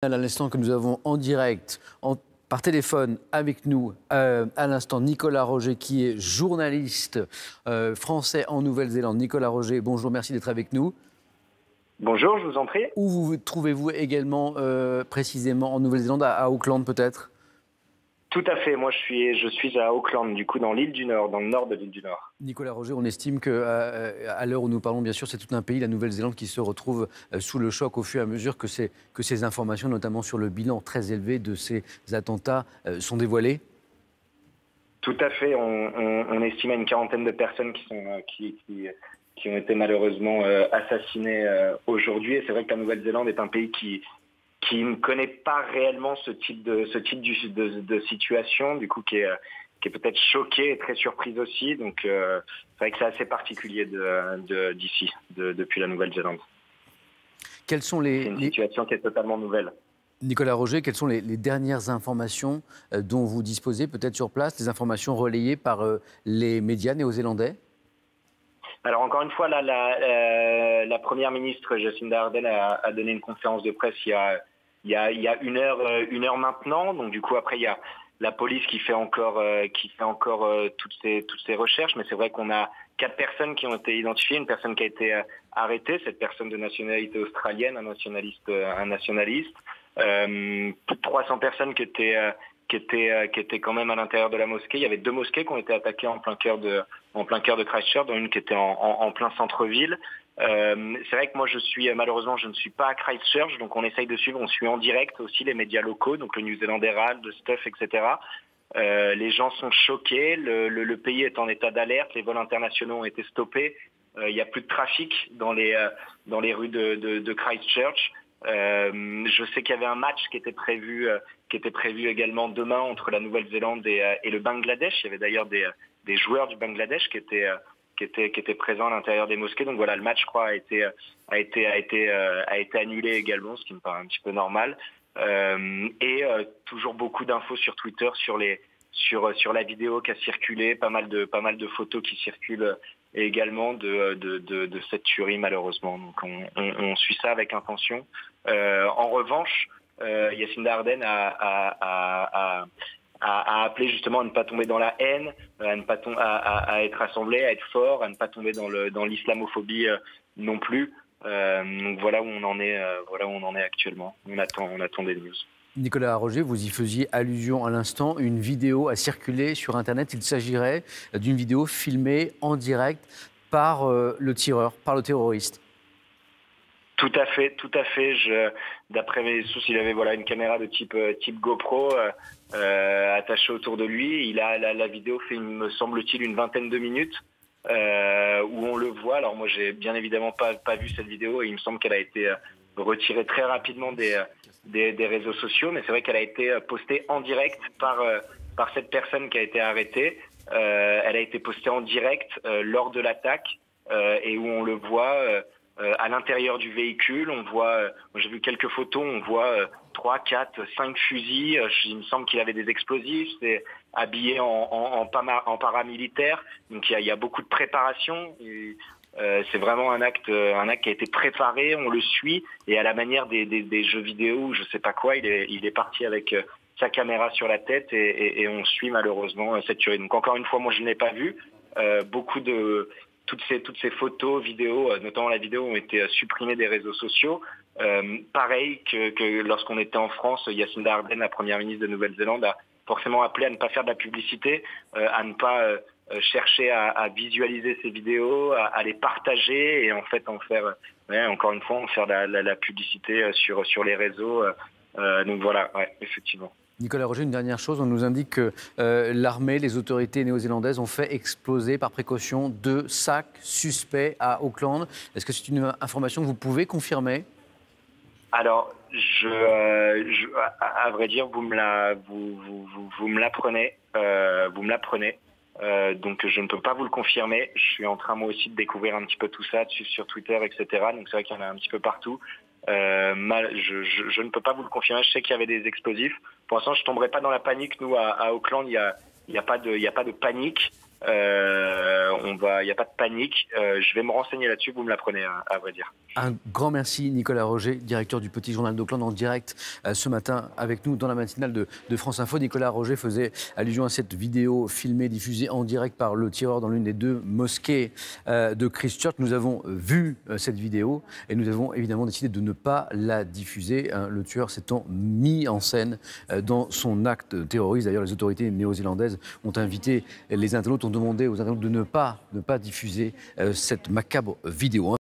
À l'instant que nous avons en direct, par téléphone avec nous, à l'instant, Nicolas Roger, qui est journaliste français en Nouvelle-Zélande. Nicolas Roger, bonjour, merci d'être avec nous. Bonjour, je vous en prie. Où vous trouvez-vous également précisément en Nouvelle-Zélande, à Auckland peut-être? Tout à fait, moi je suis à Auckland, du coup dans l'île du Nord, dans le nord de l'île du Nord. Nicolas Roger, on estime qu'à l'heure où nous parlons, bien sûr, c'est tout un pays, la Nouvelle-Zélande, qui se retrouve sous le choc au fur et à mesure que ces informations, notamment sur le bilan très élevé de ces attentats, sont dévoilées. Tout à fait, on estime à une quarantaine de personnes qui ont été malheureusement assassinées aujourd'hui. Et c'est vrai que la Nouvelle-Zélande est un pays qui ne connaît pas réellement ce type de situation, du coup qui est peut-être choqué et très surprise aussi. Donc c'est vrai que c'est assez particulier d'ici, depuis la Nouvelle-Zélande. Quelles sont c'est une situation qui est totalement nouvelle. Nicolas Roger, quelles sont les dernières informations dont vous disposez peut-être sur place, des informations relayées par les médias néo-zélandais? Alors encore une fois, là, la première ministre Jacinda Ardern a donné une conférence de presse il y a une heure maintenant. Donc du coup après il y a la police qui fait encore toutes ces recherches. Mais c'est vrai qu'on a 4 personnes qui ont été identifiées, une personne qui a été arrêtée, cette personne de nationalité australienne, un nationaliste. Plus de 300 personnes qui étaient quand même à l'intérieur de la mosquée. Il y avait 2 mosquées qui ont été attaquées en plein cœur de Christchurch, dont une qui était en plein centre-ville. C'est vrai que moi malheureusement je ne suis pas à Christchurch, donc on essaye de suivre, on suit en direct aussi les médias locaux, donc le New Zealand Herald, le Stuff, etc. Les gens sont choqués, le pays est en état d'alerte, les vols internationaux ont été stoppés, il n'y a plus de trafic dans les rues de Christchurch. Je sais qu'il y avait un match qui était prévu également demain entre la Nouvelle-Zélande et le Bangladesh. Il y avait d'ailleurs des joueurs du Bangladesh qui étaient présents à l'intérieur des mosquées. Donc voilà, le match, je crois, a été annulé également, ce qui me paraît un petit peu normal. Toujours beaucoup d'infos sur Twitter sur la vidéo qui a circulé, pas mal de photos qui circulent également de cette tuerie malheureusement. Donc on suit ça avec attention. En revanche, Jacinda Ardern a appelé justement à ne pas tomber dans la haine, à être rassemblé, à être fort, à ne pas tomber dans l'islamophobie non plus. Donc voilà où on en est actuellement. On attend des news. Nicolas Roger, vous y faisiez allusion à l'instant. Une vidéo a circulé sur Internet. Il s'agirait d'une vidéo filmée en direct par le tireur, par le terroriste. Tout à fait. D'après mes sources, il avait une caméra de type GoPro attachée autour de lui. Il a la vidéo fait, me semble-t-il, une vingtaine de minutes où on le voit. Alors moi, j'ai bien évidemment pas vu cette vidéo et il me semble qu'elle a été retirée très rapidement des réseaux sociaux. Mais c'est vrai qu'elle a été postée en direct par cette personne qui a été arrêtée. Elle a été postée en direct lors de l'attaque et où on le voit. À l'intérieur du véhicule, on voit, j'ai vu quelques photos, on voit 3, 4, 5 fusils. Il me semble qu'il avait des explosifs, c'est habillé en paramilitaire. Donc il y a beaucoup de préparation. C'est vraiment un acte qui a été préparé, on le suit. Et à la manière des jeux vidéo ou je sais pas quoi, il est parti avec sa caméra sur la tête et on suit malheureusement cette tuerie. Donc encore une fois, moi je ne l'ai pas vu. Toutes ces photos, vidéos, notamment la vidéo, ont été supprimées des réseaux sociaux. Pareil que lorsqu'on était en France, Jacinda Ardern, la première ministre de Nouvelle-Zélande, a forcément appelé à ne pas faire de la publicité, à ne pas chercher à visualiser ces vidéos, à les partager et en fait en faire, encore une fois, en faire la publicité sur les réseaux. Donc voilà, effectivement. Nicolas Roger, une dernière chose, on nous indique que l'armée, les autorités néo-zélandaises ont fait exploser par précaution 2 sacs suspects à Auckland. Est-ce que c'est une information que vous pouvez confirmer? Alors, à vrai dire, vous me l'apprenez. Donc je ne peux pas vous le confirmer. Je suis en train moi aussi de découvrir un petit peu tout ça sur Twitter, etc. Donc c'est vrai qu'il y en a un petit peu partout. Je ne peux pas vous le confirmer. Je sais qu'il y avait des explosifs. Pour l'instant, je tomberai pas dans la panique. Nous, à Auckland, il y a pas de panique. Il n'y a pas de panique. Je vais me renseigner là-dessus, vous me l'apprenez, à vrai dire. Un grand merci Nicolas Roger, directeur du Petit Journal d'Auckland, en direct ce matin avec nous dans la matinale de France Info. Nicolas Roger faisait allusion à cette vidéo filmée, diffusée en direct par le tireur dans l'une des 2 mosquées de Christchurch. Nous avons vu cette vidéo et nous avons évidemment décidé de ne pas la diffuser, le tueur s'étant mis en scène dans son acte terroriste. D'ailleurs, les autorités néo-zélandaises ont invité les internautes, ont demandé aux internautes de ne pas diffuser cette macabre vidéo.